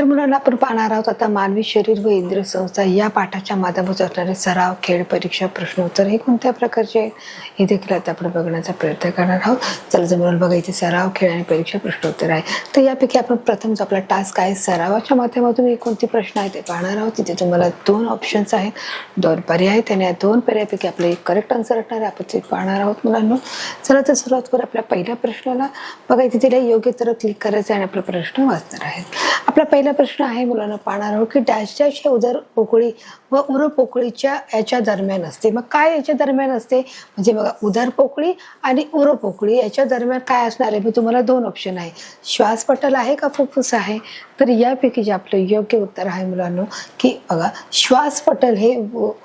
मुलांना आपण पाहणार आहोत आता मानवी शरीर व इंद्रिय संस्था या पाठाच्या माध्यमातून असणारे सराव, खेळ, परीक्षा, प्रश्नोत्तर हे कोणत्या प्रकारचे हे देखील आता आपण बघण्याचा प्रयत्न करणार आहोत. चला जर मला बघायचे सराव, खेळ आणि परीक्षा, प्रश्नोत्तर आहे तर यापैकी आपण प्रथम जो आपला टास्क आहे सरावाच्या माध्यमातून कोणती प्रश्न आहे ते पाहणार आहोत. तिथे तुम्हाला 2 ऑप्शन्स आहेत, 2 पर्याय आहेत आणि या 2 पर्यायापैकी आपलं एक करेक्ट आन्सर असणार आहे. आपण ते पाहणार आहोत मुलांना. चला तर सुरुवात करू आपल्या पहिल्या प्रश्नाला. बघायचे तिला योग्य तर क्लिक करायचं आणि आपला प्रश्न वाचणार आहे. आपला पहिला प्रश्न आहे मुलांना पाहणार आहोत की डॅश डॅश हे उदर पोकळी व उर पोकळीच्या याच्या दरम्यान असते. मग काय याच्या दरम्यान असते म्हणजे बघा उदर पोकळी आणि उर पोकळी याच्या दरम्यान काय असणार आहे. मग तुम्हाला 2 ऑप्शन आहे, श्वासपटल आहे का फुफ्फुस आहे. तर यापैकी जे आपलं योग्य उत्तर आहे मुलांना की बघा श्वासपटल हे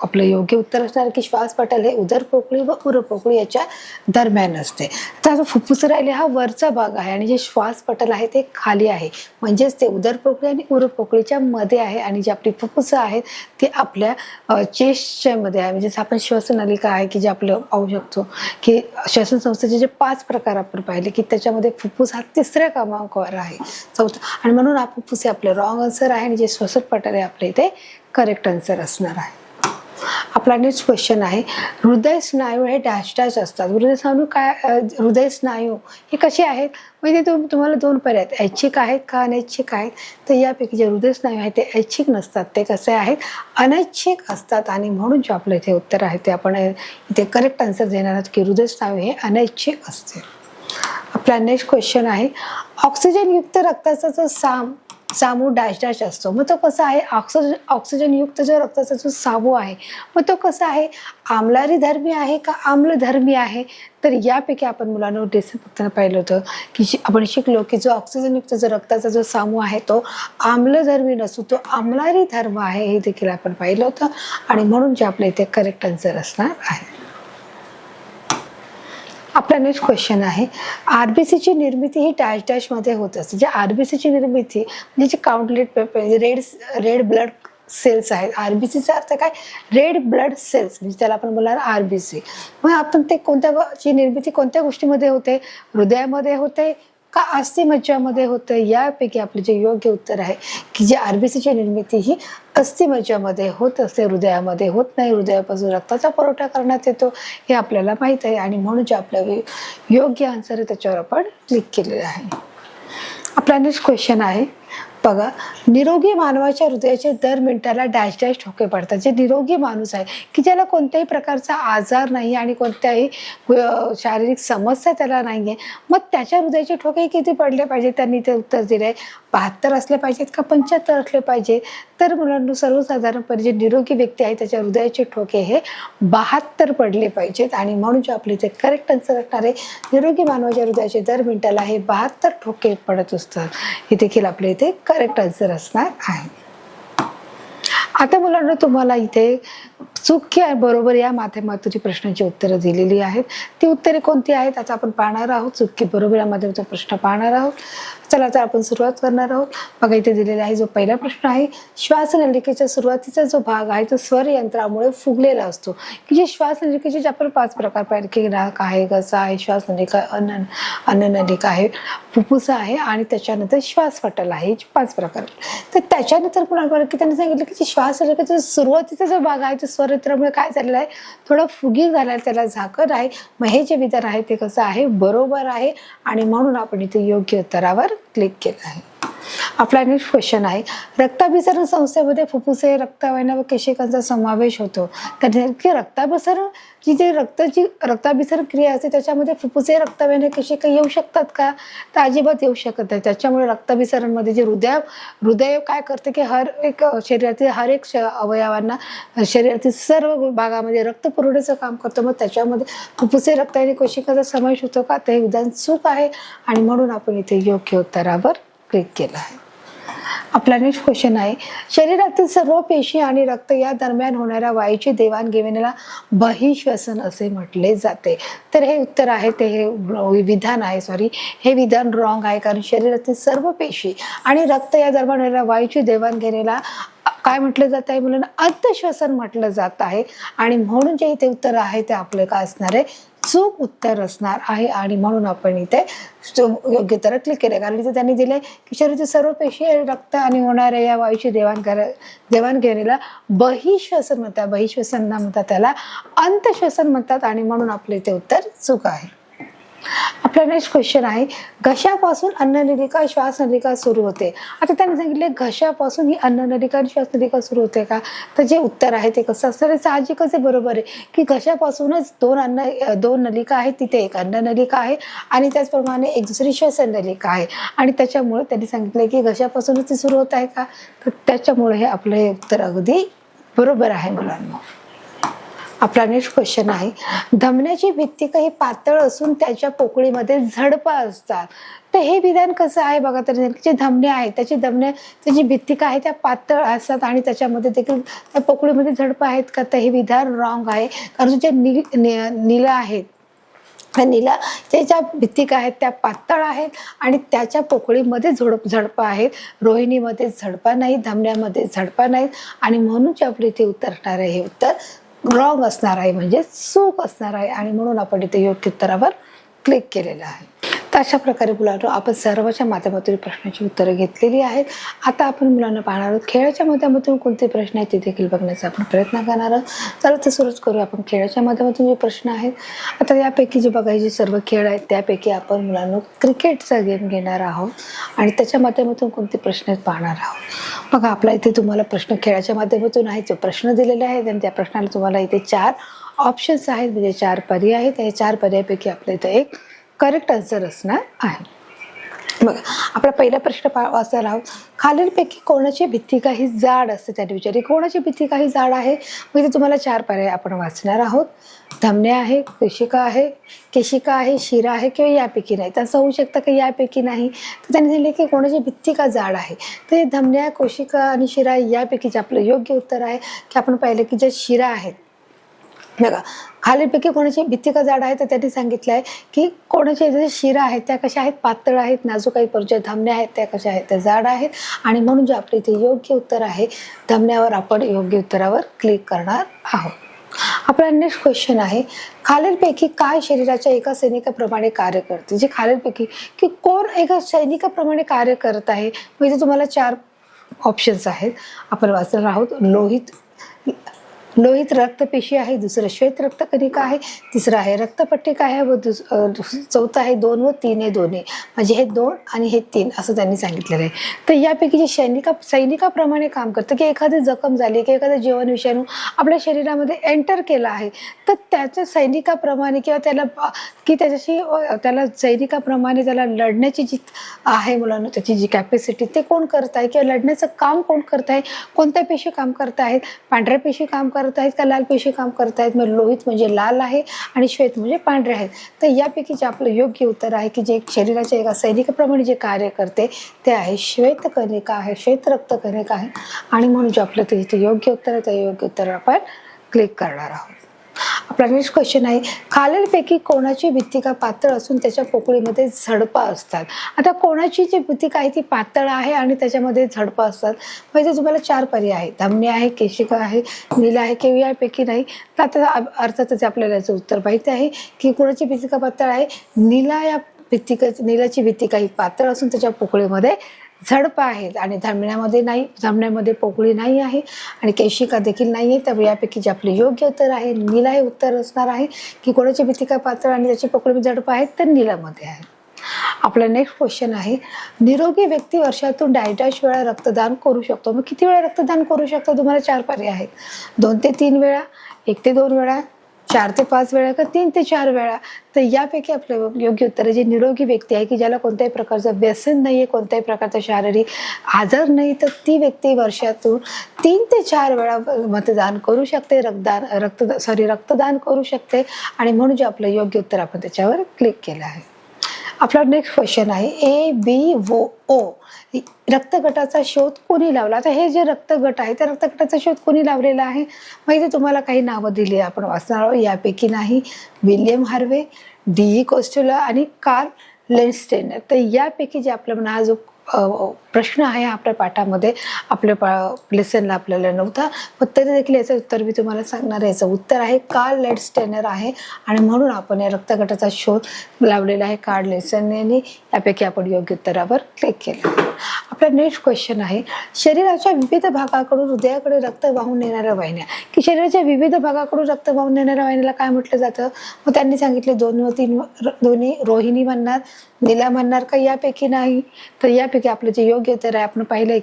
आपलं योग्य उत्तर असणार की श्वासपटल हे उदर पोकळी व उर पोकळी याच्या दरम्यान असते. तर फुफ्फुस राहिले हा वरचा भाग आहे आणि जे श्वासपटल आहे ते खाली आहे, म्हणजेच ते उदर पोकळी आणि उर पोकळीच्या मध्ये आहे आणि जी आपली फुफ्फुस आहेत ते आपल्या चेस्टच्या मध्ये आहे. म्हणजे आपण श्वासनलिका आहे की जे आपलं पाहू शकतो की श्वसन संस्थेचे जे 5 प्रकार आपण पाहिले की त्याच्यामध्ये फुफ्फुस हा 3ऱ्या क्रमांकावर आहे, 4था. आणि म्हणून हा फुफ्फुस हे आपलं रॉंग आन्सर आहे आणि जे श्वासपटल आहे आपल्या इथे करेक्ट आन्सर असणार आहे. आपला नेक्स्ट क्वेश्चन आहे हृदय स्नायू हे डॅश डॅश असतात. हृदय स्नायू हे कसे आहेत म्हणजे तुम्हाला 2 पर्याय आहेत, ऐच्छिक आहेत का अनैच्छिक आहेत. तर यापैकी जे हृदय स्नायू आहेत ते ऐच्छिक नसतात, ते कसे आहेत अनैच्छिक असतात आणि म्हणून जे आपलं इथे उत्तर आहे ते आपण इथे करेक्ट आन्सर देणार आहोत की हृदय स्नायू हे अनैच्छिक असते. आपला नेक्स्ट क्वेश्चन आहे ऑक्सिजन युक्त रक्ताचा जो सामू डॅश डॅश असतो. मग तो कसा आहे ऑक्सिजन युक्त जो रक्ताचा जो सामू आहे मग तो कसा आहे आम्लारी धर्मी आहे का आम्लधर्मी आहे. तर यापैकी आपण मुलांना डिस्कस करताना पाहिलं होतं की आपण शिकलो की जो ऑक्सिजन युक्त जो रक्ताचा जो सामू आहे तो आम्लधर्मी नसतो, तो आम्लारी धर्म आहे हे देखील आपण पाहिलं होतं आणि म्हणून जे आपल्या इथे करेक्ट आन्सर असणार आहे. आपला नेक्स्ट क्वेश्चन आहे आरबीसीची निर्मिती ही डॅश डॅश मध्ये होत असते. जे आरबीसीची निर्मिती म्हणजे जे काउंटलेट रेड ब्लड सेल्स आहेत. आरबीसीचा अर्थ काय रेड ब्लड सेल्स म्हणजे त्याला आपण बोलणार आरबीसी. मग आपण ते कोणत्याची निर्मिती कोणत्या गोष्टीमध्ये होते, हृदयामध्ये होते का अस्थिमज्जामध्ये होतं. यापैकी आपले जे योग्य उत्तर आहे की जे आरबीसीची निर्मिती ही अस्थिमज्जामध्ये होत असते, हृदयामध्ये होत नाही. हृदयापासून रक्ताचा पुरवठा करण्यात येतो हे आपल्याला माहित आहे आणि म्हणून जे आपलं योग्य आन्सर आहे त्याच्यावर आपण क्लिक केलेलं आहे. आपला नेक्स्ट क्वेश्चन आहे बघा निरोगी मानवाच्या हृदयाचे दर मिनिटाला डॅश डॅश ठोके पडतात. जे निरोगी माणूस आहे की ज्याला कोणत्याही प्रकारचा आजार नाही आणि कोणत्याही शारीरिक समस्या त्याला नाही आहे मग त्याच्या हृदयाचे ठोके किती पडले पाहिजे. त्यांनी ते उत्तर दिले आहे 72 असले पाहिजेत का 75 असले पाहिजे. तर मुलांना सर्वसाधारणपणे जे निरोगी व्यक्ती आहे त्याच्या हृदयाचे ठोके हे 72 पडले पाहिजेत आणि म्हणून जे आपले इथे करेक्ट आन्सर असणार आहे निरोगी मानवाच्या हृदयाचे दर मिनिटाला हे 72 ठोके पडत असतात. हे देखील आपले इथे करेक्ट आन्सर असणार आहे. आता मुलांना तुम्हाला इथे चूक आहे बरोबर या माध्यमातून प्रश्नांची उत्तरं दिलेली आहेत. ती उत्तरे कोणती आहेत आता आपण पाहणार आहोत. चूक बरोबर या माध्यमातून प्रश्न पाहणार आहोत. चला तर आपण सुरुवात करणार आहोत. बघा इथे दिलेला आहे जो पहिला प्रश्न आहे श्वासनलिकेच्या सुरुवातीचा जो भाग आहे तो स्वर यंत्रामुळे फुगलेला असतो. की जे श्वासनलिकेचे जे आपण 5 प्रकार पाहिले की नाक आहे, घसा आहे, श्वासनलिका, अन्ननलिका आहे, फुफ्फुस आहे आणि त्याच्यानंतर श्वासपटल आहे. 5 प्रकार. तर त्याच्यानंतर पुन्हा की त्यांनी सांगितलं की श्वासनलिकेचा सुरुवातीचा जो भाग आहे तो स्वर यंत्रामुळे काय झालेला आहे थोडा फुगी झाला आहे, त्याला झाकण आहे. मग हे जे विधान आहे ते कसं आहे बरोबर आहे आणि म्हणून आपण इथे योग्य उत्तरावर क्लिक केलं आहे. आपला नेक्स्ट क्वेश्चन आहे रक्ताभिसरण संस्थेमध्ये फुफ्फुसे, रक्तवाहिन्या व केशिकांचा समावेश होतो. तर रक्ताभिसरण जी रक्ताभिसरण क्रिया असते त्याच्यामध्ये फुफ्फुसे, रक्तवाहिन्या, केशिका येऊ शकतात का. तर अजिबात येऊ शकत नाही. त्याच्यामुळे रक्ताभिसरण मध्ये जे हृदय काय करते की हर एक शरीरातील हर एक अवयवांना शरीरातील सर्व भागामध्ये रक्त पुरवण्याचं काम करतं. मग त्याच्यामध्ये फुफ्फुसे, रक्तवाहिन्या, केशिकांचा समावेश होतो का. ते विधान चूक आहे आणि म्हणून आपण इथे योग्य उत्तरावर क्लिक केलं आहे. आपला नेक्स्ट क्वेश्चन आहे शरीरातील सर्व पेशी आणि रक्त या दरम्यान होणाऱ्या वायूची देवाणघेवाणीला बहिश्वसन असे म्हटले जाते. तर हे उत्तर आहे ते हे विधान आहे हे विधान रॉंग आहे कारण शरीरातील सर्व पेशी आणि रक्त या दरम्यान होणाऱ्या वायूची देवाणघेवाणीला काय म्हटलं जात आहे मुलांना अंतश्वसन म्हटलं जात आहे आणि म्हणून जे इथे उत्तर आहे ते आपलं काय असणार आहे चूक उत्तर असणार आहे आणि म्हणून आपण इथे योग्य उत्तर क्लिक केले, कारण इथे त्यांनी दिले की शरीराचे सर्व पेशी रक्त आणि होणाऱ्या या वायूची देवाणघेवाणीला बहिश्वसन म्हणतात. बहिश्वसन म्हणतात त्याला अंतश्वसन म्हणतात आणि म्हणून आपले इथे उत्तर चूक आहे. आपला नेक्स्ट क्वेश्चन आहे, घशापासून अन्ननलिका श्वासनलिका सुरू होते. आता त्यांनी सांगितले घशापासून ही अन्ननलिका आणि श्वासनलिका सुरू होते का, तर जे उत्तर आहे ते कसं असतं, साहजिकच आहे, बरोबर आहे की घशापासूनच दोन नलिका आहेत, तिथे एक अन्ननलिका आहे आणि त्याचप्रमाणे एक दुसरी श्वासनलिका आहे आणि त्याच्यामुळे त्यांनी सांगितले की घशापासूनच ती सुरू होत आहे का, तर त्याच्यामुळे हे आपलं हे उत्तर अगदी बरोबर आहे मुलांना. आपला नेक्स्ट क्वेश्चन आहे, धमन्याची भित्तिका ही पातळ असून त्याच्या पोकळीमध्ये झडपा असतात. तर हे विधान कसं आहे बघा, तर जे धमने आहेत त्याची भित्तिका आहे त्या पातळ असतात आणि त्याच्यामध्ये देखील त्या पोकळीमध्ये झडपा आहेत का, तर हे विधान रॉंग आहे. कारण जे नीला आहेत नीला त्याच्या भित्तिका आहेत त्या पातळ आहेत आणि त्याच्या पोकळीमध्ये झडपा आहेत. रोहिणीमध्ये झडपा नाही, धमन्यामध्ये झडपा नाहीत आणि म्हणून जे आपले इथे उत्तर असणार आहे हे उत्तर रॉंग असणार आहे, म्हणजे चूक असणार आहे आणि म्हणून आपण इथे योग्य उत्तरावर क्लिक केलेलं आहे. तर अशा प्रकारे मुलांना आपण सर्वच्या माध्यमातून प्रश्नाची उत्तरं घेतलेली आहेत. आता आपण मुलांना पाहणार आहोत खेळाच्या माध्यमातून कोणते प्रश्न आहेत ते देखील बघण्याचा आपण प्रयत्न करणार आहोत. तर ते सुरूच करूया आपण खेळाच्या माध्यमातून जे प्रश्न आहेत. आता यापैकी जे बघायचे सर्व खेळ आहेत त्यापैकी आपण मुलांना क्रिकेटचा गेम घेणार आहोत आणि त्याच्या माध्यमातून कोणते प्रश्न पाहणार आहोत. बघा आपला इथे तुम्हाला प्रश्न खेळाच्या माध्यमातून आहे जो प्रश्न दिलेले आहेत आणि त्या प्रश्नाला तुम्हाला इथे 4 ऑप्शन्स आहेत, म्हणजे 4 पर्याय आहेत. या 4 पर्यायापैकी आपल्या इथे एक करेक्ट आन्सर असणार आहे. बघा आपला पहिला प्रश्न वाचणार आहोत, खालीलपैकी कोणाची भित्तिका ही जाड असते, त्याने विचारले कोणाची भित्तिका ही जाड आहे. म्हणजे तुम्हाला 4 पर्याय आपण वाचणार आहोत. धमन्या आहे, केशिका आहे, शिरा आहे किंवा यापैकी नाही. तर असं होऊ शकतं की यापैकी नाही, तर त्यांनी सांगितले की कोणाची भित्तिका जाड आहे. तर धमन्या, कोशिका आणि शिरा यापैकीच आपलं योग्य उत्तर आहे की आपण पाहिलं की ज्या शिरा आहेत बघा खालीलपैकी कोणाची भित्तिका जाड आहे, तर त्यांनी सांगितलं आहे की कोणाच्या जे शिरा आहेत त्या कशा आहेत, पातळ आहेत, नाजूक आहेत, परंतु धमन्या आहेत त्या कशा आहेत, त्या जाड आहेत आणि म्हणून जे आपले इथे योग्य उत्तर आहे धमन्यावर आपण योग्य उत्तरावर क्लिक करणार आहोत. आपला नेक्स्ट क्वेश्चन आहे, खालीलपैकी काय शरीराच्या एका सैनिकाप्रमाणे कार्य करते. जे खालीलपैकी की कोण एका सैनिकाप्रमाणे कार्य करत आहे, म्हणजे तुम्हाला 4 ऑप्शन्स आहेत. आपण वाचणार आहोत. लोहित रक्तपेशी आहे, दुसरं श्वेत रक्तकणिका आहे, तिसरं आहे रक्तपट्टिका आहे व चौथं आहे 2 व 3 हे दोन्ही, म्हणजे हे 2 आणि हे 3 असं त्यांनी सांगितलेलं आहे. तर यापैकी जे सैनिकाप्रमाणे काम करतं की एखादी जखम झाली की एखादा जीवन विषाणू आपल्या शरीरामध्ये एंटर केला आहे, तर त्याच्या सैनिकाप्रमाणे किंवा त्याला सैनिकाप्रमाणे त्याला लढण्याची जी आहे मुलांना त्याची जी कॅपॅसिटी ते कोण करत आहे किंवा लढण्याचं काम कोण करत आहे, कोणत्या पेशी काम करत आहेत, पांढऱ्या पेशी काम करत आहेत का लाल पेशी काम करत आहेत. मग लोहित म्हणजे लाल आहे आणि श्वेत म्हणजे पांढरे आहेत. तर यापैकी जे आपलं योग्य उत्तर आहे की जे शरीराच्या एका सैनिकाप्रमाणे जे कार्य करते ते आहे श्वेत कणिका आहे, श्वेत रक्तकणिका आहे आणि म्हणून जे आपलं ते इथे योग्य उत्तर आहे त्या योग्य उत्तरावर आपण क्लिक करणार आहोत. आपला नेक्स्ट क्वेश्चन आहे, खालीलपैकी कोणाची भित्तिका पातळ असून त्याच्या पोकळीमध्ये झडपा असतात. आता कोणाची जी भित्तिका आहे ती पातळ आहे आणि त्याच्यामध्ये झडपा असतात, म्हणजे तुम्हाला 4 पर्याय आहे. धमनी आहे, केशिका आहे, नीला आहे किंवा यापैकी नाही. तर आता अर्थातच आपल्याला याचं उत्तर माहिती आहे की कोणाची भित्तिका पातळ आहे. नीलाची भित्तिका ही पातळ असून त्याच्या पोकळीमध्ये झडपा आहेत आणि धमन्यामध्ये पोकळी नाही आहे आणि केशिका देखील नाही आहे. तर यापैकी जे आपले योग्य उत्तर आहे नीला हे उत्तर असणार आहे की कोणाची भित्तिका पातळ आणि त्याची पोकळीमध्ये झडपा आहेत, तर नीलामध्ये आहे. आपला नेक्स्ट क्वेश्चन आहे, निरोगी व्यक्ती वर्षातून डॅश वेळा रक्तदान करू शकतो. मग किती वेळा रक्तदान करू शकतो, तुम्हाला 4 पर्याय आहेत. 2 ते 3 वेळा, 1 ते 2 वेळा, 4 ते 5 वेळा का 3 ते 4 वेळा. तर यापैकी आपलं योग्य उत्तर आहे जे निरोगी व्यक्ती आहे की ज्याला कोणत्याही प्रकारचं व्यसन नाही आहे, कोणत्याही प्रकारचा शारीरिक आजार नाही, तर ती व्यक्ती वर्षातून 3 ते 4 वेळा मतदान करू शकते, रक्तदान करू शकते आणि म्हणून जे आपलं योग्य उत्तर आपण त्याच्यावर क्लिक केलं आहे. आपला नेक्स्ट क्वेश्चन आहे, ABO रक्तगटाचा शोध कोणी लावला. आता हे जे रक्तगट आहे त्या रक्तगटाचा शोध कोणी लावलेला आहे, माहिती तुम्हाला काही नावं दिली आहे, आपण वाचणार आहोत. यापैकी नाही विल्यम हार्वे, DE कोस्टेलो आणि कार्ल लेन्स्टेनर. तर यापैकी जे आपलं हा जो प्रश्न आहे आपल्या पाठामध्ये, आपल्या लेसनला आपल्याला नव्हता, पण तरी देखील याचं उत्तर मी तुम्हाला सांगणार आहे. याचं उत्तर आहे कार्ल लँडस्टेनर आहे आणि म्हणून आपण या रक्तगटाचा शोध लावलेला आहे कार्ल लँडस्टेनर यांनी. यापैकी आपण योग्य उत्तरावर क्लिक केलं. आपला नेक्स्ट क्वेश्चन आहे, शरीराच्या विविध भागाकडून हृदयाकडे रक्त वाहून नेणाऱ्या वाहिन्या, की शरीराच्या विविध भागाकडून रक्त वाहून नेणाऱ्या वाहिन्याला काय म्हटलं जातं? मग त्यांनी सांगितले दोन्ही रोहिणी म्हणणार, नीला म्हणणार का यापैकी नाही? तर यापैकी आपलं जे योग्य उत्तर आहे, आपण पाहिलंय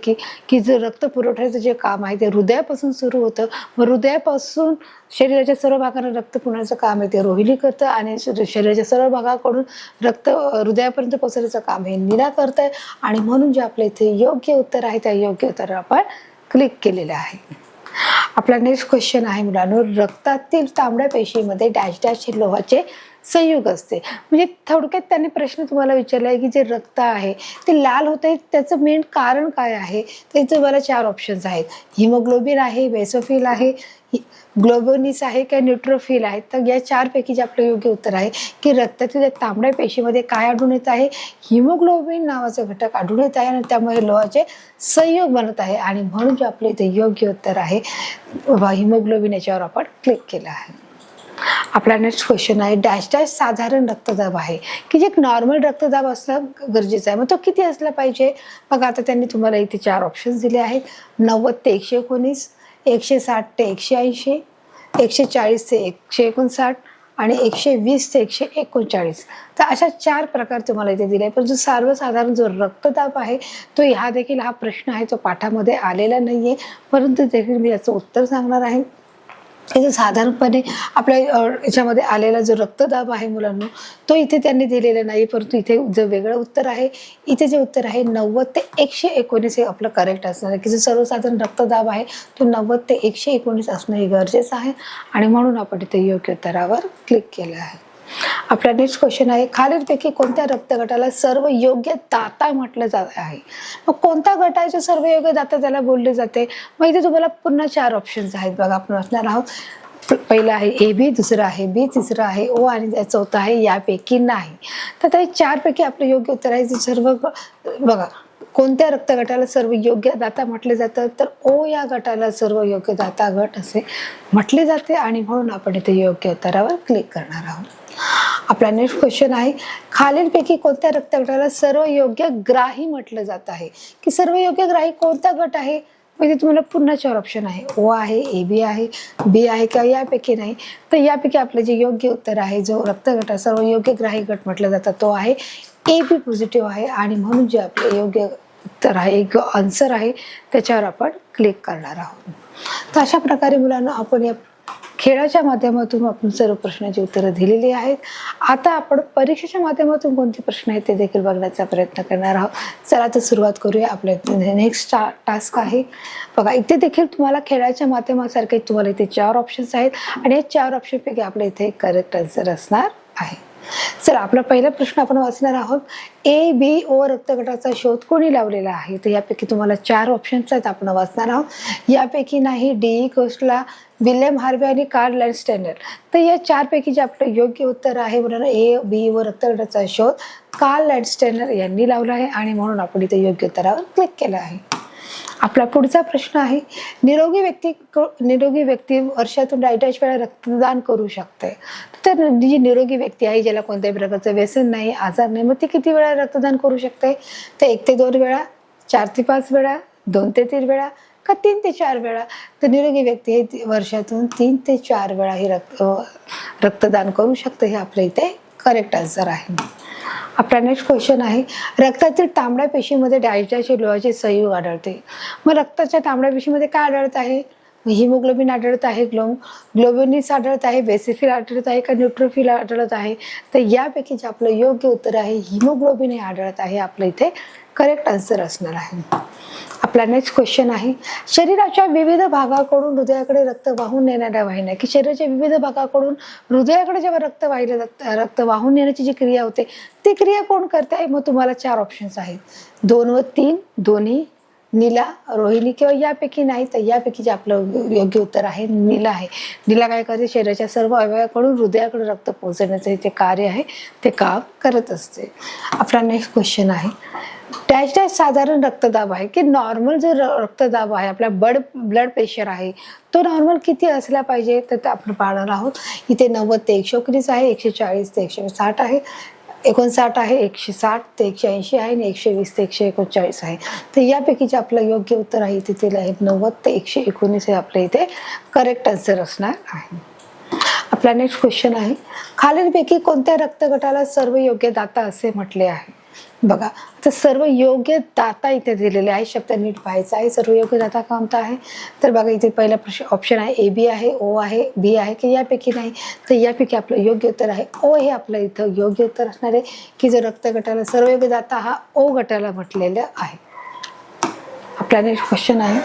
की जे रक्त पुरवठ्याचं जे काम आहे ते हृदयापासून सुरू होतं. मग हृदयापासून शरीराच्या सर्व भागांना रक्त पुरवण्याचं काम आहे ते रोहिणी करतं आणि शरीराच्या सर्व भागाकडून रक्त हृदयापर्यंत पोहोचण्याचं काम हे नीला करत आहे. आणि म्हणून जे आपल्या इथे योग्य उत्तर आहे त्या योग्य उत्तर आपण क्लिक केलेलं आहे. आपला नेक्स्ट क्वेश्चन आहे मुलांनो, रक्तातील तांबड्या पेशीमध्ये डॅश डॅश हे लोहाचे संयुग असते. म्हणजे थोडक्यात त्यांनी प्रश्न तुम्हाला विचारला आहे की जे रक्त आहे ते लाल होत आहे त्याचं मेन कारण काय आहे? त्याचे तुम्हाला 4 ऑप्शन्स आहेत. हिमोग्लोबिन आहे, बेसोफिल आहे, ग्लोबोनिस आहे किंवा न्यूट्रोफिल आहे. तर या 4 पैकी जे आपलं योग्य उत्तर आहे की रक्तातील तांबड्या पेशीमध्ये काय आढळून येत आहे? हिमोग्लोबिन नावाचा घटक आढळून येत आहे आणि त्यामुळे लोहाचे संयोग बनत आहे आणि म्हणून जे आपलं इथे योग्य उत्तर आहे हिमोग्लोबिन, याच्यावर आपण क्लिक केलं आहे. आपला नेक्स्ट क्वेश्चन आहे, डॅश डॅश साधारण रक्तदाब आहे, की जे एक नॉर्मल रक्तदाब असणं गरजेचं आहे. मग तो किती असला पाहिजे? बघा आता त्यांनी तुम्हाला इथे 4 ऑप्शन्स दिले आहेत. 90 ते 119, 160 ते 180, 140 ते 159 आणि 120 ते 139. तर अशा 4 प्रकार तुम्हाला इथे दिले. पण जो सर्वसाधारण जो रक्तदाब आहे तो ह्या देखील हा प्रश्न आहे तो पाठामध्ये आलेला नाहीये, परंतु देखील मी याचं उत्तर सांगणार आहे. जो साधारणपणे आपल्या याच्यामध्ये आलेला जो रक्तदाब आहे मुलांना तो इथे त्यांनी दिलेला नाही, परंतु इथे जे वेगळं उत्तर आहे, इथे जे उत्तर आहे 90 ते 119 हे आपलं करेक्ट असणार आहे. की जो सर्वसाधारण रक्तदाब आहे तो 90 ते 119 असणं हे गरजेचं आहे आणि म्हणून आपण इथे योग्य उत्तरावर क्लिक केलं आहे. आपला नेक्स्ट क्वेश्चन आहे, खालीलपैकी कोणत्या रक्तगटाला सर्व योग्य दाता म्हटलं जात आहे? मग कोणता गट आहे जो सर्व योग्य दाता त्याला बोलले जाते? मग इथे तुम्हाला पुन्हा 4 ऑप्शन्स आहेत. बघा आपण वाचणार आहोत. पहिला आहे ए बी, दुसरं आहे बी, तिसरं आहे ओ आणि चौथं आहे यापैकी नाही. तर त्या 4 पैकी आपलं योग्य उत्तर आहे जे सर्व. बघा कोणत्या रक्तगटाला सर्व योग्य दाता म्हटले जातं? तर ओ या गटाला सर्व योग्य दाता गट असे म्हटले जाते आणि म्हणून आपण इथे योग्य उत्तरावर क्लिक करणार आहोत. आपला नेक्स्ट क्वेश्चन आहे, खालीलपैकी कोणत्या रक्तगटाला सर्व योग्य ग्राही म्हटलं जात आहे? की सर्व योग्य ग्राही कोणता गट आहे? म्हणजे तुम्हाला पुन्हा 4 ऑप्शन आहे. ओ आहे, ए बी आहे, बी आहे का यापैकी नाही? तर यापैकी आपलं जे योग्य उत्तर आहे जो रक्तगट सर्व योग्य ग्राही गट म्हटलं जातं तो आहे ए बी पॉझिटिव्ह आहे आणि म्हणून जे आपलं योग्य उत्तर आहे एक आन्सर आहे त्याच्यावर आपण क्लिक करणार आहोत. तर अशा प्रकारे मुलांना आपण या खेळाच्या माध्यमातून आपण सर्व प्रश्नांची उत्तरं दिलेली आहेत. आता आपण परीक्षेच्या माध्यमातून कोणते प्रश्न आहेत ते देखील बघण्याचा प्रयत्न करणार आहोत. चला तर सुरुवात करूया. आपल्या नेक्स्ट टास्क आहे. बघा इथे देखील तुम्हाला खेळाच्या माध्यमासारखे तुम्हाला इथे 4 ऑप्शन्स आहेत आणि या 4 ऑप्शनपैकी आपल्या इथे करेक्ट आन्सर असणार आहे. चला आपला पहिला प्रश्न आपण वाचणार आहोत. ए बी ओ रक्तगटाचा शोध कोणी लावलेला आहे? तर यापैकी तुम्हाला 4 ऑप्शन्स आहेत, आपण वाचणार आहोत. यापैकी नाही डी कोस्टला, विल्यम हार्वे आणि कार्ल लँडस्टेनर. तर या 4 पैकी जे आपलं योग्य उत्तर आहे म्हणून ए बी व रक्तगटाचा शोध कार्ल लँडस्टेनर यांनी लावला आहे आणि म्हणून आपण इथे योग्य उत्तरावर क्लिक केलं आहे. आपला पुढचा प्रश्न आहे, निरोगी व्यक्ती वर्षातून डॅश वेळा रक्तदान करू शकते? तर जी निरोगी व्यक्ती आहे ज्याला कोणत्याही प्रकारचं व्यसन नाही, आजार नाही, मग ती किती वेळा रक्तदान करू शकते? तर 1 ते 2 वेळा, 4 ते 5 वेळा, 2 ते 3 वेळा का 3 ते 4 वेळा? तर निरोगी व्यक्ती हे वर्षातून 3 ते 4 वेळा ही रक्तदान करू शकते. हे आपल्या इथे करेक्ट आन्सर आहे. आपला नेक्स्ट क्वेश्चन आहे, रक्तातील तांबड्या पेशीमध्ये डॅश डॅश लोहाचे संयुग आढळते. मग रक्ताच्या तांबड्या पेशीमध्ये काय आढळत आहे? हिमोग्लोबिन आढळत आहे, ग्लोबोनिस आढळत आहे, बेसिफिल आढळत आहे का न्यूट्रोफिल आढळत आहे? तर यापैकी जे आपलं योग्य उत्तर आहे हिमोग्लोबिन हे आढळत आहे. आपलं इथे करेक्ट आन्सर असणार आहे. आपला नेक्स्ट क्वेश्चन आहे, शरीराच्या विविध भागाकडून हृदयाकडे रक्त वाहून नेणाऱ्या वाहिन्या, की शरीराच्या विविध भागाकडून हृदयाकडे जेव्हा रक्त वाहून नेण्याची जी क्रिया होते ती क्रिया कोण करते? मग तुम्हाला 4 ऑप्शन्स आहेत. 2 व 3 दोन्ही, नीला, रोहिणी किंवा यापैकी नाही, तर यापैकी जे आपलं योग्य उत्तर आहे नीला आहे. नीला काय करते, शरीराच्या सर्व अवयवाकडून हृदयाकडे रक्त पोहोचण्याचे जे कार्य आहे ते काम करत असते. आपला नेक्स्ट क्वेश्चन आहे, डॅश डॅश साधारण रक्तदाब आहे, की नॉर्मल जो रक्तदाब आहे, आपला ब्लड प्रेशर आहे तो नॉर्मल किती असला पाहिजे, तर ते आपण पाहणार आहोत. इथे 90 ते 119 आहे, 140 ते 160 आहे, 59 आहे, 160 ते 180 आहे आणि 120 ते 139 आहे. तर यापैकी जे आपलं योग्य उत्तर आहे तिथे आहे 90 ते 119 हे आपल्या इथे करेक्ट आन्सर असणार आहे. आपला नेक्स्ट क्वेश्चन आहे, खालीलपैकी कोणत्या रक्तगटाला सर्व योग्य दाता असे म्हटले आहे. बघा, तर सर्व योग्य दाता इथे दिलेले आहे, शब्द नीट पाहायचा आहे. सर्व योग्य दाता कोणता आहे, तर बघा इथे पहिला ऑप्शन आहे AB आहे, O आहे, B आहे, की यापैकी नाही, तर यापैकी आपलं योग्य उत्तर आहे O हे आपलं इथं योग्य उत्तर असणार आहे, की जो रक्तगटाला सर्व योग्य दाता हा O गटाला म्हटलेलं आहे. आपला नेक्स्ट क्वेश्चन आहे,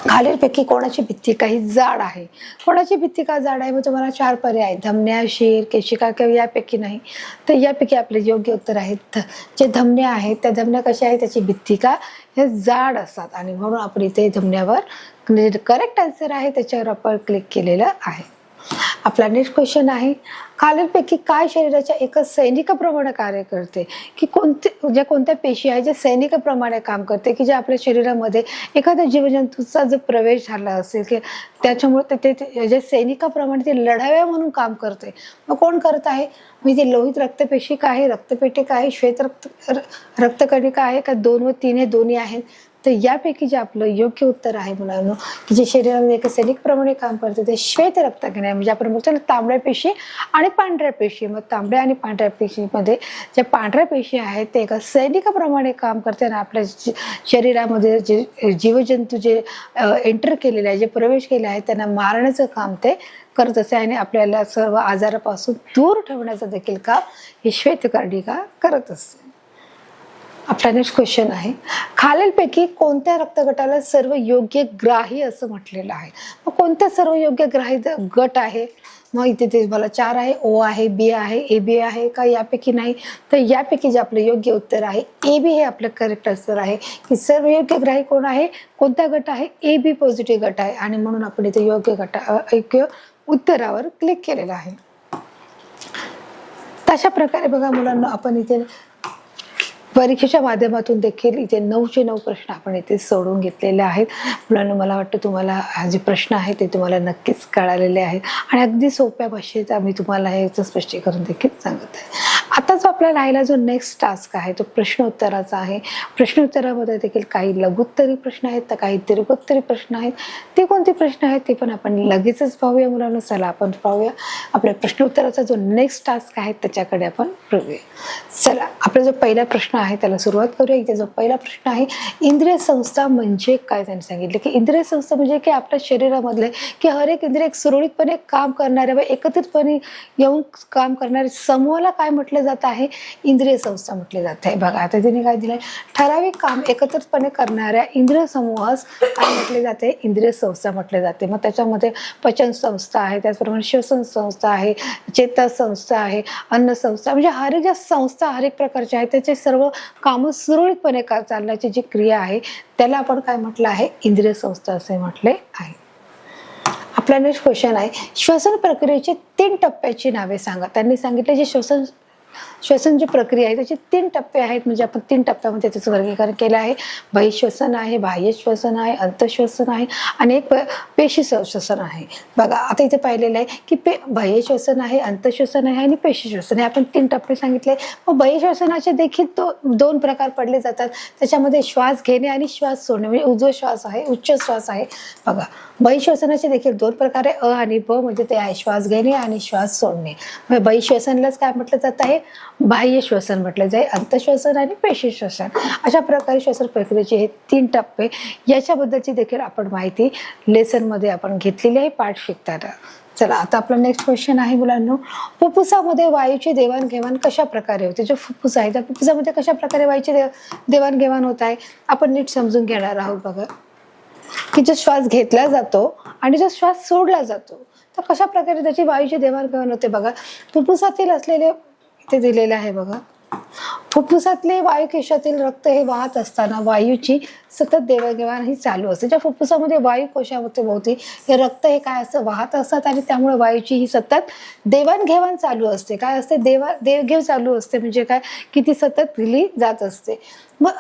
खालीलपैकी कोणाची भित्ती काही जाड आहे. कोणाची भित्ती का जाड आहे, मग तुम्हाला 4 पर्याय आहेत, धमन्या, शीर, केशिका किंवा यापैकी नाही, तर यापैकी आपले योग्य उत्तर आहेत जे धमन्या आहेत, त्या धमन्या कशा आहेत, त्याची भित्ती का हे जाड असतात आणि म्हणून आपण इथे धमन्यावर करेक्ट आन्सर आहे त्याच्यावर आपण क्लिक केलेलं आहे. आपला नेक्स्ट क्वेश्चन आहे, खालीलपैकी काय शरीराच्या एका सैनिकाप्रमाणे कार्य करते, की कोणत्या पेशी आहे जे सैनिकाप्रमाणे काम करते, की जे आपल्या शरीरामध्ये एखाद्या जीवजंतूचा जो प्रवेश झाला असेल की त्याच्यामुळे ते जे सैनिकाप्रमाणे ते लढाव्या म्हणून काम करते. मग कोण करत आहे, मी ते लोहित रक्तपेशी का आहे, रक्तपेटिका आहे, श्वेत रक्तकणिका आहे का 2 व 3 हे दोन्ही आहेत. तर यापैकी जे आपलं योग्य उत्तर आहे मुलांनो, की जे शरीरामध्ये एका सैनिकप्रमाणे काम करते ते श्वेत रक्तकणिका, म्हणजे आपण म्हणतो ना तांबड्या पेशी आणि पांढऱ्या पेशी. मग तांबड्या आणि पांढऱ्या पेशीमध्ये ज्या पांढऱ्या पेशी आहेत ते एका सैनिकाप्रमाणे काम करते आणि आपल्या शरीरामध्ये जे जीवजंतू जे एंटर केलेले आहे, जे प्रवेश केले आहे त्यांना मारण्याचं काम ते करत असते आणि आपल्याला सर्व आजारापासून दूर ठेवण्याचं देखील काम ही श्वेतकणिका करत असते. आपला नेक्स्ट क्वेश्चन आहे, खालीलपैकी कोणत्या रक्तगटाला सर्व योग्य ग्राही असं म्हटलेलं आहे. मग कोणत्या सर्व योग्य ग्राही गट आहे, मग इथे ते मला 4 आहे, O आहे, B आहे, AB आहे का यापैकी नाही, तर यापैकी जे आपलं योग्य उत्तर आहे AB हे आपलं करेक्ट आन्सर आहे, की सर्व योग्य ग्राही कोण आहे, कोणता गट आहे, AB पॉझिटिव्ह गट आहे आणि म्हणून आपण इथे योग्य उत्तरावर क्लिक केलेलं आहे. तशा प्रकारे बघा मुलांना, आपण इथे परीक्षेच्या माध्यमातून देखील इथे 9चे 9 प्रश्न आपण इथे सोडून घेतलेले आहेत. मुलांना मला वाटतं तुम्हाला हा जे प्रश्न आहे ते तुम्हाला नक्कीच कळालेले आहेत आणि अगदी सोप्या भाषेत आम्ही तुम्हाला याचं स्पष्टीकरण देखील सांगत आहे. आता जो आपला राहिला जो नेक्स्ट टास्क आहे तो प्रश्नोत्तराचा आहे. प्रश्नोत्तरामध्ये देखील काही लघुत्तरी प्रश्न आहेत तर काही दीर्घोत्तरी प्रश्न आहेत. ते कोणते प्रश्न आहेत ते पण आपण लगेचच पाहूया मुलांना. चला आपण पाहूया आपल्या प्रश्नोत्तराचा जो नेक्स्ट टास्क आहे त्याच्याकडे आपण पाहूया. चला, आपला जो पहिला प्रश्न आहे त्याला सुरुवात करूया. इथे जो पहिला प्रश्न आहे, इंद्रिय संस्था म्हणजे काय. त्यांनी सांगितले की इंद्रिय संस्था म्हणजे की आपल्या शरीरामधले की हर एक इंद्रिय सुरळीतपणे काम करणाऱ्या व एकत्रितपणे येऊन काम करणाऱ्या समूहाला काय म्हटलं जात आहे, इंद्रिय संस्था म्हटले जात आहे. बघा आता तिने काय दिलंय, ठराविक काम एकत्रितपणे करणाऱ्या इंद्रिय समूहास काय म्हटले जाते, इंद्रिय संस्था म्हटले जाते. मग त्याच्यामध्ये पचन संस्था आहे, त्याचप्रमाणे श्वसन संस्था आहे, चेता संस्था आहे, अन्न संस्था, म्हणजे हर एक ज्या संस्था हर एक प्रकारच्या आहेत त्याचे सर्व कामं सुरळीतपणे चालण्याची जी क्रिया आहे त्याला आपण काय म्हटलं आहे, इंद्रिय संस्था असे म्हटले आहे. आपला नेक्स्ट क्वेश्चन आहे, श्वसन प्रक्रियेचे 3 टप्प्याची नावे सांगा. त्यांनी सांगितले जे श्वसन जी प्रक्रिया आहे त्याचे 3 टप्पे आहेत, म्हणजे आपण 3 टप्प्यामध्ये त्याचं वर्गीकरण केलं आहे. बहिश्वसन आहे, बाह्य श्वसन आहे, अंतःश्वसन आहे आणि एक पेशी श्वसन आहे. बघा आता इथे पाहिलेलं आहे की बाह्य श्वसन आहे, अंतःश्वसन आहे आणि पेशी श्वसन आहे. आपण 3 टप्पे सांगितले. मग बाह्य श्वसनाचे देखील 2 प्रकार पडले जातात. त्याच्यामध्ये श्वास घेणे आणि श्वास सोडणे, म्हणजे उजवा श्वास आहे, उच्च श्वास आहे. बघा बहिश्वसनाचे देखील 2 प्रकार आहे, अ आणि ब, म्हणजे ते आहे श्वास घेणे आणि श्वास सोडणे. मग बहिश्वसनलाच काय म्हटलं जात आहे, बाह्य श्वसन म्हटलं जाईल, अंतःश्वसन आणि पेशी श्वसन. अशा प्रकारे श्वसन प्रक्रियेचे हे 3 टप्पे याच्याबद्दलची देखील आपण माहिती लेसन मध्ये आपण घेतलेली आहे पाठ शिकताना. चला आता आपला नेक्स्ट क्वेश्चन आहे मुलांनो, फुफ्फुसामध्ये वायूची देवाणघेवाण कशा प्रकारे होते. जो फुफ्फुस आहे त्या फुफ्फुसामध्ये कशा प्रकारे वायूची देवाणघेवाण होत आहे आपण नीट समजून घेणार आहोत. बघा की जो श्वास घेतला जातो आणि जो श्वास सोडला जातो तर कशा प्रकारे त्याची वायूची देवाणघेवाण होते. बघा फुफ्फुसातील असलेले इथे दिलेलं आहे. बघा फुफ्फुसातले वायू केशातील रक्त हे वाहत असताना वायूची सतत देवाणघेवाण ही चालू असते. ज्या फुफ्फुसामध्ये वायू कोशामध्ये भोवती हे रक्त हे काय असं वाहत असतात आणि त्यामुळे वायूची ही सतत देवाणघेवाण चालू असते. काय असते, देवघेव चालू असते. म्हणजे काय की ती सतत दिली जात असते. मग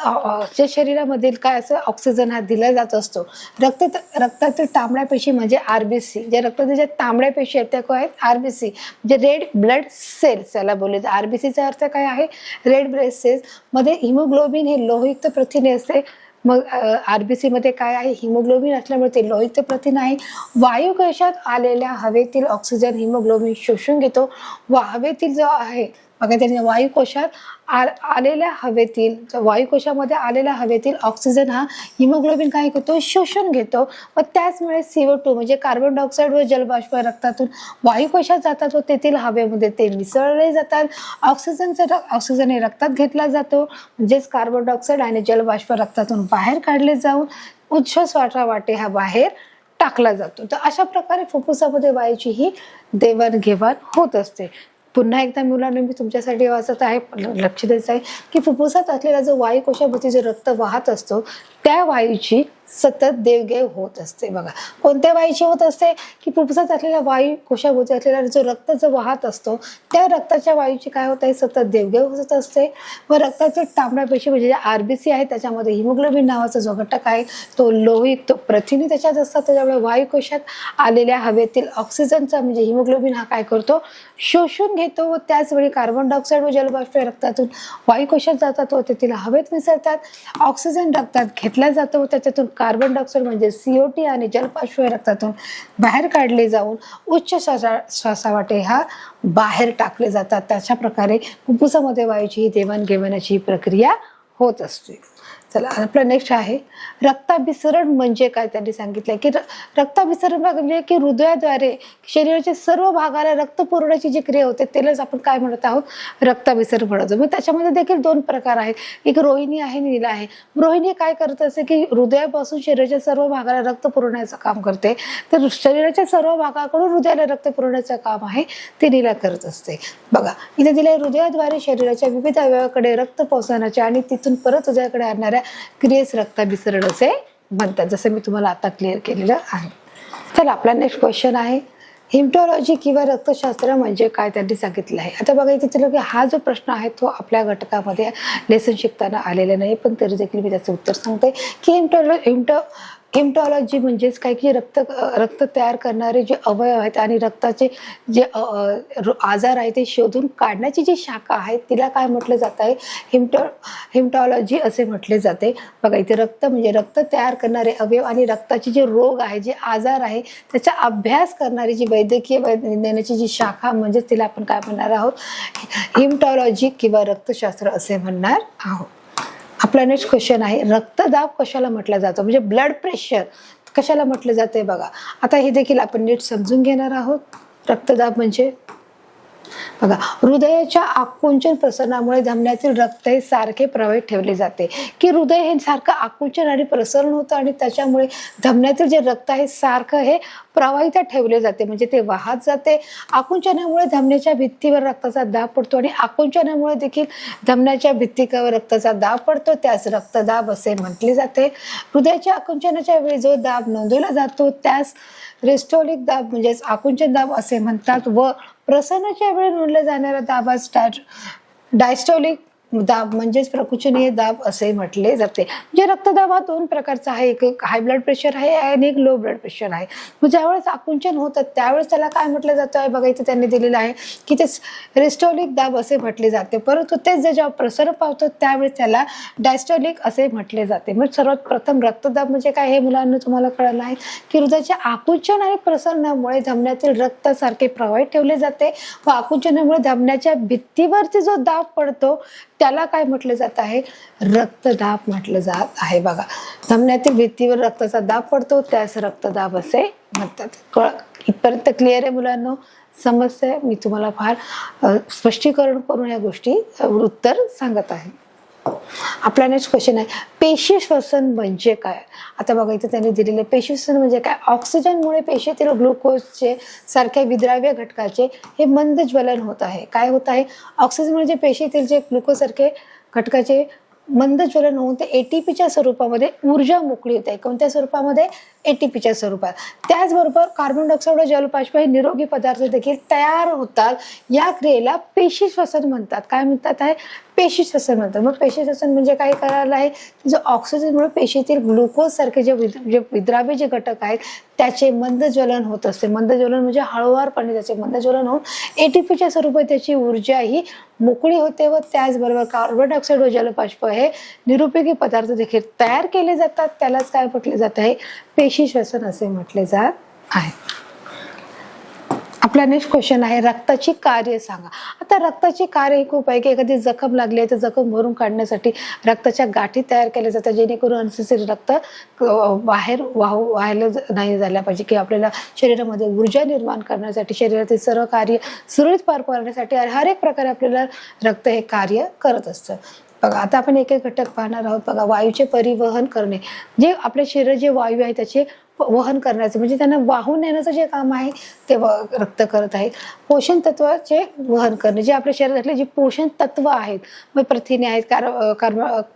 जे शरीरामधील काय असं ऑक्सिजन हा दिला जात असतो. रक्तातील तांबड्या पेशी म्हणजे आरबीसी, जे रक्तातील ज्या तांबड्या पेशी आहेत त्या काय आहेत, आरबीसी म्हणजे रेड ब्लड सेल्स याला बोलले. आरबीसीचा अर्थ काय आहे, रेड ब्लड सेल्स. मध्ये हिमोग्लोबिन हे लोहयुक्त प्रथिने असते. मग आरबीसी मध्ये काय आहे, हिमोग्लोबिन असल्यामुळे ते लोहयुक्त प्रथिन आहे. वायू कोशात आलेल्या हवेतील ऑक्सिजन हिमोग्लोबिन शोषून घेतो व हवेतील जो आहे बघा त्याने वायुकोशात आलेल्या हवेतील, वायुकोशामध्ये आलेल्या हवेतील ऑक्सिजन हा हिमोग्लोबिन काय करतो, शोषून घेतो व त्याचमुळे CO2 म्हणजे कार्बन डायऑक्साईड व जलबाष्प रक्तातून वायुकोशात जातात व तेथील हवेमध्ये ते मिसळले जातात. ऑक्सिजन हे रक्तात घेतला जातो, म्हणजेच कार्बन डायऑक्साईड आणि जलबाष्प रक्तातून बाहेर काढले जाऊन उच्छ्वासाच्या वाटे हा बाहेर टाकला जातो. तर अशा प्रकारे फुफ्फुसामध्ये वायूची ही देवाणघेवाण होत असते. पुन्हा एकदा मुलांना मी तुमच्यासाठी वाचत आहे, लक्ष द्यायचं आहे की फुफ्फुसात असलेला जो वायू कोशाभोवती जो रक्त वाहत असतो त्या वायूची सतत देवघेव होत असते. बघा कोणत्या वायूची होत असते की फुफ्फुसात असलेल्या वायू कोशाभोवती असलेला जो रक्त जो वाहत असतो त्या रक्ताच्या वायूची काय होत आहे, सतत देवघेव होत असते. व रक्ताचे तांबड्या पेशी म्हणजे आरबीसी आहे त्याच्यामध्ये हिमोग्लोबिन नावाचा जो घटक आहे तो लोहित प्रथिने त्याच्यात असतात. त्याच्यामुळे वायू कोशात आलेल्या हवेतील ऑक्सिजनचा म्हणजे हिमोग्लोबिन हा काय करतो, शोषून घेतो व त्याचवेळी कार्बन डायऑक्साईड व जलबाष्प रक्तातून वायू कोशात जातात व तेथील हवेत मिसळतात. ऑक्सिजन रक्तात घेतला जातो व त्याच्यातून कार्बन डायऑक्साईड म्हणजे CO2 आणि जलबाष्प रक्तातून बाहेर काढले जाऊन उच्च श्वासावाटे हा बाहेर टाकले जातात. तशा प्रकारे फुफ्फुसामध्ये वायूची ही देवाणघेवाणाची प्रक्रिया होत असते. चला आपला नेक्स्ट आहे रक्ताभिसरण म्हणजे काय. त्यांनी सांगितलंय की रक्ताभिसरण म्हणजे की हृदयाद्वारे शरीराच्या सर्व भागाला रक्त पुरवण्याची जी क्रिया होते त्यालाच आपण काय म्हणत आहोत, रक्ताभिसरण म्हणतो. मग त्याच्यामध्ये देखील दोन प्रकार आहेत, एक रोहिणी आहे आणि नीला आहे. रोहिणी काय करत असते की हृदयापासून शरीराच्या सर्व भागाला रक्त पुरवण्याचं काम करते, तर शरीराच्या सर्व भागाकडून हृदयाला रक्त पुरवण्याचं काम आहे ते नीला करत असते. बघा इथे दिले हृदयाद्वारे शरीराच्या विविध अवयवाकडे रक्त पोहोचवण्याचे आणि तिथून परत हृदयाकडे आणणाऱ्या क्रियेस रक्ताभिसरण असे म्हणतात, जसं मी तुम्हाला आता क्लिअर केलेलं आहे. चला आपला नेक्स्ट क्वेश्चन आहे हिमटॉलॉजी किंवा रक्तशास्त्र म्हणजे काय. त्यांनी सांगितलं आहे. आता बघा इथे हा जो प्रश्न आहे तो आपल्या घटकामध्ये लेसन शिकताना आलेला नाही, पण तरी देखील मी त्याचं उत्तर सांगते की हिमटॉलॉजी म्हणजेच काय की रक्त तयार करणारे जे अवयव आहेत आणि रक्ताचे जे आजार आहे ते शोधून काढण्याची जी शाखा आहे तिला काय म्हटलं जात आहे, हिमटॉलॉजी असे म्हटले जाते. बघा इथे रक्त म्हणजे रक्त तयार करणारे अवयव आणि रक्ताचे जे रोग आहे, जे आजार आहे त्याचा अभ्यास करणारी जी वैद्यकीय विज्ञानाची जी शाखा म्हणजेच तिला आपण काय म्हणणार आहोत, हिमटॉलॉजी किंवा रक्तशास्त्र असे म्हणणार आहोत. आपला नेक्स्ट क्वेश्चन आहे रक्तदाब कशाला म्हटलं जातं, म्हणजे ब्लड प्रेशर कशाला म्हटलं जाते. बघा आता हे देखील आपण नीट समजून घेणार आहोत. रक्तदाब म्हणजे बघा हृदयाच्या आकुंचन प्रसरणामुळे धमन्यातील रक्त हे सारखे प्रवाहित ठेवले जाते, की हृदय हे सारखं आकुंचन आणि प्रसरण होतं आणि त्याच्यामुळे धमन्यातील जे रक्त आहे सारखं हे प्रवाहित ठेवले जाते, म्हणजे ते वाहत जाते. आकुंचनामुळे धमन्याच्या भित्तीवर रक्ताचा दाब पडतो आणि आकुंचनामुळे देखील धमन्याच्या भित्तीवर रक्ताचा दाब पडतो, त्यास रक्तदाब असे म्हटले जाते. हृदयाच्या आकुंचनाच्या वेळी जो दाब नोंदवला जातो त्यास रेस्टोलिक दाब म्हणजेच आकुंचन दाब असे म्हणतात व प्रसरणाच्या वेळी नोंदल्या जाणाऱ्या दाबास डायस्टोलिक दाब म्हणजेच प्रकुचनीय दाब असे म्हटले जाते. म्हणजे रक्तदाब हा दोन प्रकारचा आहे, एक हाय ब्लड प्रेशर आहे आणि एक लो ब्लड प्रेशर आहे. मग ज्यावेळेस आकुंचन होतं त्यावेळेस त्याला काय म्हटलं जातं आहे, बघा इथे त्यांनी दिलेलं आहे की ते रेस्टोलिक दाब असे म्हटले जाते, परंतु तेच जेव्हा प्रसरण पावतो त्यावेळेस त्याला डायस्टोलिक असे म्हटले जाते. मग सर्वात प्रथम रक्तदाब म्हणजे काय हे मुलांना तुम्हाला कळलं आहे की हृदयाच्या आकुंचन आणि प्रसरणामुळे धमन्यातील रक्त सारखे प्रवाहित ठेवले जाते व आकुंचनामुळे धमन्याच्या भित्तीवरती जो दाब पडतो त्याला काय म्हटलं जात आहे, रक्तदाब म्हटलं जात आहे. बघा धमन्यातील भित्तीवर रक्ताचा दाब पडतो त्यास रक्तदाब असे म्हणतात. इथपर्यंत क्लिअर आहे मुलांना, समस्या मी तुम्हाला फार स्पष्टीकरण करून या गोष्टी उत्तर सांगत आहे. आपला नेक्स्ट क्वेश्चन आहे पेशी श्वसन म्हणजे काय. आता बघा इथे त्यांनी दिलेले पेशी श्वसन म्हणजे काय, ऑक्सिजनमुळे पेशीतील ग्लुकोजचे सारख्या विद्राव्य घटकाचे हे मंद ज्वलन होत आहे. काय होत आहे, ऑक्सिजन म्हणजे पेशीतील जे ग्लुकोज सारखे घटकाचे मंद ज्वलन होऊन ते एटीपीच्या स्वरूपामध्ये ऊर्जा मोकळी होते. कोणत्या स्वरूपामध्ये? एटीपीच्या स्वरूपात. त्याचबरोबर कार्बन डायऑक्साईड व जलबाष्प हे निरोगी पदार्थ देखील तयार होतात. या क्रियेला पेशी श्वसन म्हणतात. काय म्हणतात आहे? पेशी श्वसन म्हणतात. मग पेशी श्वसन म्हणजे काय करायला आहे? जो ऑक्सिजनमुळे पेशीतील ग्लुकोज सारखे जे विद्राव्य जे घटक आहेत त्याचे मंद ज्वलन होत असते. मंद ज्वलन म्हणजे हळूवारपणे त्याचे मंद ज्वलन होऊन एटीपीच्या स्वरूपात त्याची ऊर्जा ही मोकळी होते व त्याचबरोबर कार्बन डायऑक्साईड व जलबाष्प हे निरुपयोगी पदार्थ देखील तयार केले जातात. त्यालाच काय म्हटले जात आहे? पेशी श्वसन असे म्हटले जात आहे. आपला नेक्स्ट क्वेश्चन आहे रक्ताची कार्य सांगा. आता रक्ताची कार्य ही खूप आहे की एखादी जखम लागली आहे तर जखम भरून काढण्यासाठी रक्ताच्या गाठी तयार केल्या जातात जेणेकरून अननेसेसरी रक्त बाहेर व्हायला नाही झाल्या पाहिजे की आपल्याला शरीरामध्ये ऊर्जा निर्माण करण्यासाठी शरीरातील सर्व कार्य सुरळीत पार पाडण्यासाठी हर एक प्रकारे आपल्याला रक्त हे कार्य करत असतं. बघा आता आपण एक एक घटक पाहणार आहोत. बघा वायूचे परिवहन करणे, जे आपल्या शरीरात जे वायू आहे त्याचे वहन करण्याचं म्हणजे त्यांना वाहून नेण्याचं जे काम आहे ते रक्त करत आहे. पोषण तत्वाचे वहन करणे, जे आपल्या शरीरातले जे पोषण तत्व आहेत मग प्रथिने आहेत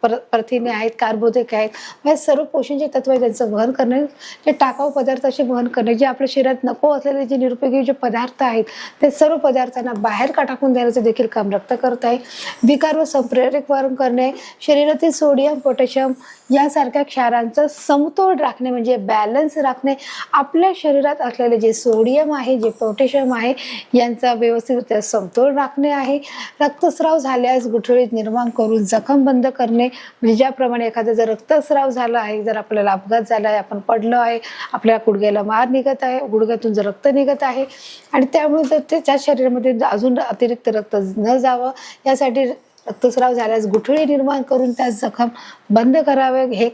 प्रथिने आहेत कार्बोदके आहेत हे सर्व पोषण जे तत्व आहे त्यांचं वहन करणे. जे टाकाऊ पदार्थाचे वहन करणे, जे आपल्या शरीरात नको असलेले जे निरुपयोगी जे पदार्थ आहेत ते सर्व पदार्थांना बाहेर टाकून देण्याचं देखील काम रक्त करत आहे. विकार व संप्रेरक वहन करणे, शरीरातील सोडियम पोटॅशियम यासारख्या क्षारांचा समतोल राखणे म्हणजे बॅलन्स राखणे. आपल्या शरीरात असलेले जे सोडियम आहे जे पोटॅशियम आहे यांचा व्यवस्थितरित्या समतोल राखणे आहे. रक्तस्राव झाल्यास गुठळीत निर्माण करून जखम बंद करणे म्हणजे ज्याप्रमाणे एखादा जर रक्तस्राव झाला आहे, जर आपल्याला अपघात झाला आहे, आपण पडलो आहे, आपल्या गुडघ्याला मार निघत आहे, गुडघ्यातून जर रक्त निघत आहे आणि त्यामुळे जर त्याच्या शरीरामध्ये अजून अतिरिक्त रक्त न जावं यासाठी रक्तस्राव झाल्यास गुठळी निर्माण करून त्या जखम बंद करावे. हे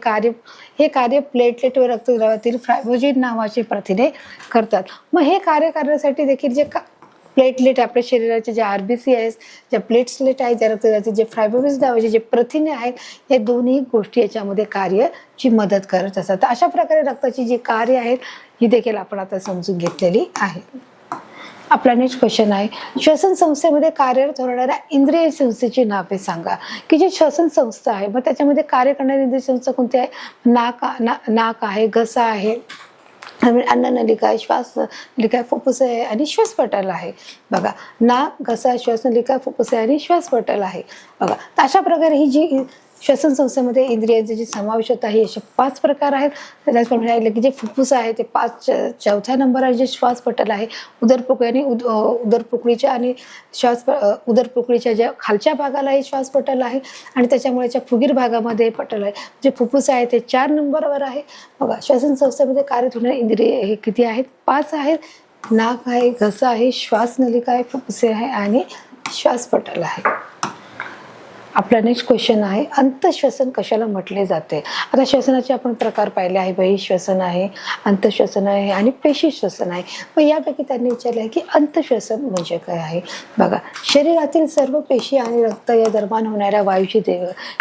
कार्य प्लेटलेट व रक्तद्रवातील फायब्रोजिन नावाचे प्रथिने करतात. मग हे कार्य करण्यासाठी देखील जे प्लेटलेट आपल्या शरीराचे जे आरबीसी आहेत, ज्या प्लेटलेट आहेत, ज्या रक्तद्रवाचे जे फायब्रोजिन नावाचे जे प्रथिने आहेत या दोन्ही गोष्टी याच्यामध्ये कार्यची मदत करत असतात. तर अशा प्रकारे रक्ताची जी कार्य आहेत ही देखील आपण आता समजून घेतलेली आहे. आपला नेक्स्ट क्वेश्चन आहे श्वसन संस्थेमध्ये कार्यरत होणाऱ्या इंद्रिय संस्थेची नावे सांगा. की जी श्वसन संस्था आहे मग त्याच्यामध्ये कार्य करणारी इंद्रिय संस्था कोणती आहे? नाक आहे, घसा आहे, अन्ननलिका आहे, श्वासनलिका, फुफ्फुस आहे आणि श्वासपटल आहे. बघा नाक, घसा, श्वासनलिका, फुफ्फुस आणि श्वासपटल आहे. बघा तर अशा प्रकारे ही जी श्वसन संस्थेमध्ये इंद्रियांचे जे समावेश होत आहे असे 5 प्रकार आहेत. त्याचप्रमाणे राहिले की जे फुफ्फुस आहे ते 4थ्या नंबरवर जे श्वासपटल आहे उदरपोकळी आणि उदरपोकळीच्या आणि उदरपोकळीच्या ज्या खालच्या भागाला हे श्वासपटल आहे आणि त्याच्यामुळे फुगीर भागामध्ये पटल आहे. जे फुफ्फुस आहे ते 4 नंबरवर आहे. बघा श्वसन संस्थेमध्ये कार्य होणारे इंद्रिय हे किती आहेत? 5 आहेत. नाक आहे, घसा आहे, श्वासनलिका आहे, फुफ्फुसे आहे आणि श्वासपटल आहे. आपला नेक्स्ट क्वेश्चन आहे अंतःश्वसन कशाला म्हटले जाते. आता श्वसनाचे आपण प्रकार पाहिले आहे. बहिःश्वसन आहे, अंतःश्वसन आहे आणि पेशी श्वसन आहे. मग यापैकी त्यांनी विचारले आहे की अंतःश्वसन म्हणजे काय आहे. बघा शरीरातील सर्व पेशी आणि रक्त या दरम्यान होणाऱ्या वायूची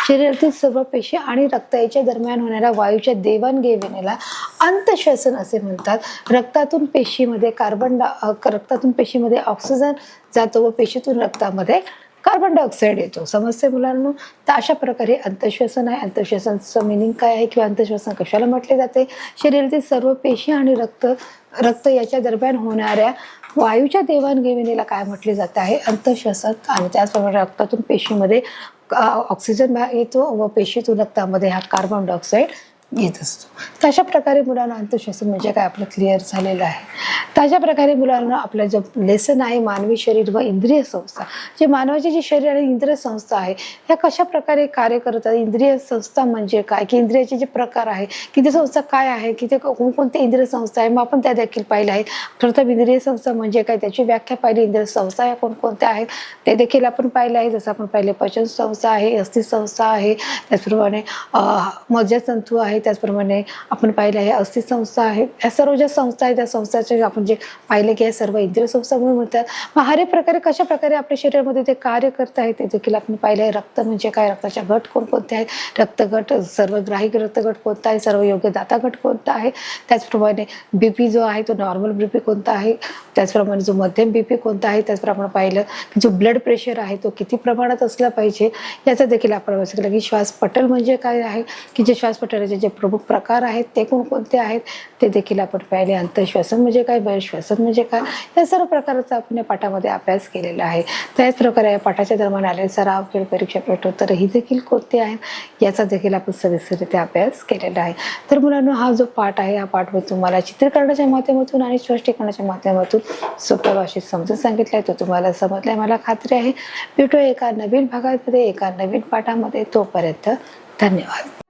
शरीरातील सर्व पेशी आणि रक्त याच्या दरम्यान होणाऱ्या वायूच्या देवाणघेवाणीला अंतःश्वसन असे म्हणतात. रक्तातून पेशीमध्ये ऑक्सिजन जातो व पेशीतून रक्तामध्ये कार्बन डायऑक्साईड येतो. समजते मुलांना. तर अशा प्रकारे अंतःश्वसन आहे. अंतःश्वसनचं मिनिंग काय आहे किंवा अंतःश्वसन कशाला म्हटले जाते? शरीरातील सर्व पेशी आणि रक्त याच्या दरम्यान होणाऱ्या वायूच्या देवाणघेवाणीला काय म्हटले जाते आहे? अंतःश्वसन. आणि त्याचप्रमाणे रक्तातून पेशीमध्ये ऑक्सिजन येतो व पेशीतून रक्तामध्ये हा कार्बन डायऑक्साईड येत असतो. तर अशा प्रकारे मुलांना अंतःश्वसन म्हणजे काय आपलं क्लिअर झालेलं आहे. तर अशा प्रकारे मुलांना आपलं जो लेसन आहे मानवी शरीर व इंद्रिय संस्था, जे मानवाची जी शरीर आणि इंद्रिय संस्था आहे ह्या कशा प्रकारे कार्य करतात. इंद्रिय संस्था म्हणजे काय की इंद्रियाचे जे प्रकार आहे की ते संस्था काय आहे की ते कोणकोणते इंद्रिय संस्था आहे मग आपण त्या देखील पाहिलं आहे. प्रथम इंद्रिय संस्था म्हणजे काय त्याची व्याख्या पाहिली. इंद्रिय संस्था या कोणकोणत्या आहेत ते देखील आपण पाहिलं आहे. जसं आपण पाहिले पचन संस्था आहे, अस्थि संस्था आहे, त्याचप्रमाणे मज्जातंतू आहे, त्याचप्रमाणे आपण पाहिलं आहे अस्थि संस्था आहे. या सर्व ज्या संस्था आहेत त्या संस्थाचे आपण जे पाहिले की सर्व इंद्रिय संस्था म्हणून म्हणतात. मग हर एक प्रकारे कशा प्रकारे आपल्या शरीरामध्ये ते कार्य करत आहे ते देखील आपण पाहिलं आहे. रक्त म्हणजे काय, रक्ताच्या गट कोणकोणते आहेत, रक्तगट सर्वग्राही रक्तगट कोणता आहे, सर्व योग्य दाता गट कोणता आहे, त्याचप्रमाणे बीपी जो आहे तो नॉर्मल बीपी कोणता आहे, त्याचप्रमाणे जो मध्यम बीपी कोणता आहे, त्याचप्रमाणे पाहिलं की जो ब्लड प्रेशर आहे तो किती प्रमाणात असला पाहिजे याचा देखील आपण बघितलं. की श्वासपटल म्हणजे काय आहे, की जे श्वासपटलाचे जे प्रमुख प्रकार आहेत ते कोणकोणते आहेत ते देखील आपण पाहिले. अंतःश्वासन म्हणजे काय, बहिर्श्वासन म्हणजे काय, या सर्व प्रकारचा आपण या पाठामध्ये अभ्यास केलेला आहे. त्याच प्रकारे या पाठाच्या दरम्यान आलेले सराव, खेळ, परीक्षा, प्रश्नोत्तर ही देखील कोणते आहेत याचा देखील आपण सविस्तररित्या अभ्यास केलेला आहे. तर मुलांनो, हा जो पाठ आहे या पाठमध्ये तुम्हाला चित्रीकरणाच्या माध्यमातून आणि स्पष्टीकरणाच्या माध्यमातून सोप्या भाषेत समजून सांगितलं आहे. तो तुम्हाला समजलाय मला खात्री आहे. भेटूया एका नवीन भागामध्ये, एका नवीन पाठामध्ये. तोपर्यंत धन्यवाद.